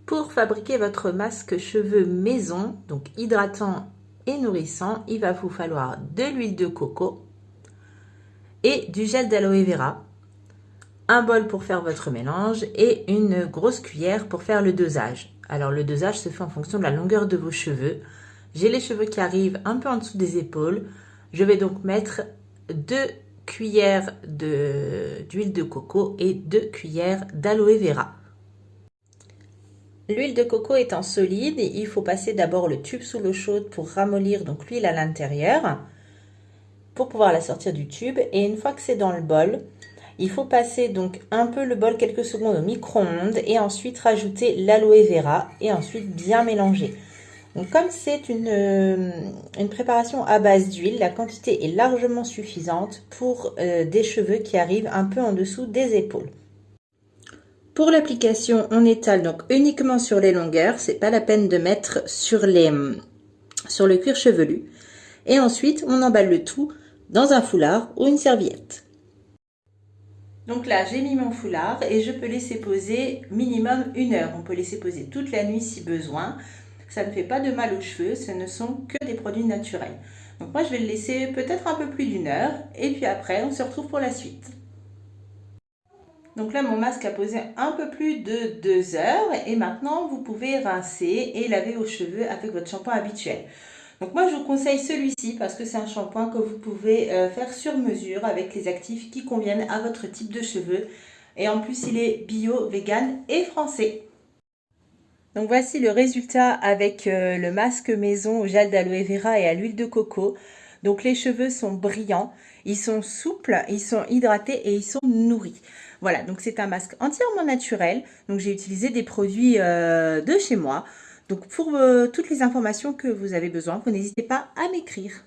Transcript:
Pour fabriquer votre masque cheveux maison, donc hydratant et nourrissant, il va vous falloir de l'huile de coco et du gel d'aloe vera, un bol pour faire votre mélange et une grosse cuillère pour faire le dosage. Alors le dosage se fait en fonction de la longueur de vos cheveux. J'ai les cheveux qui arrivent un peu en dessous des épaules. Je vais donc mettre 2 cuillères d'huile de coco et 2 cuillères d'aloe vera. L'huile de coco étant solide, il faut passer d'abord le tube sous l'eau chaude pour ramollir donc l'huile à l'intérieur, pour pouvoir la sortir du tube. Et une fois que c'est dans le bol, il faut passer donc un peu le bol quelques secondes au micro-ondes et ensuite rajouter l'aloe vera et ensuite bien mélanger. Donc comme c'est une préparation à base d'huile, la quantité est largement suffisante pour des cheveux qui arrivent un peu en dessous des épaules. Pour l'application, on étale donc uniquement sur les longueurs, c'est pas la peine de mettre sur le cuir chevelu. Et ensuite, on emballe le tout dans un foulard ou une serviette. Donc là, j'ai mis mon foulard et je peux laisser poser minimum 1 heure. On peut laisser poser toute la nuit si besoin. Ça ne fait pas de mal aux cheveux, ce ne sont que des produits naturels. Donc moi, je vais le laisser peut-être un peu plus d'1 heure et puis après, on se retrouve pour la suite. Donc là, mon masque a posé un peu plus de 2 heures et maintenant, vous pouvez rincer et laver vos cheveux avec votre shampoing habituel. Donc moi, je vous conseille celui-ci parce que c'est un shampoing que vous pouvez faire sur mesure avec les actifs qui conviennent à votre type de cheveux. Et en plus, il est bio, vegan et français. Donc voici le résultat avec le masque maison au gel d'aloe vera et à l'huile de coco. Donc les cheveux sont brillants, ils sont souples, ils sont hydratés et ils sont nourris. Voilà, donc c'est un masque entièrement naturel. Donc j'ai utilisé des produits de chez moi. Donc pour toutes les informations que vous avez besoin, vous n'hésitez pas à m'écrire.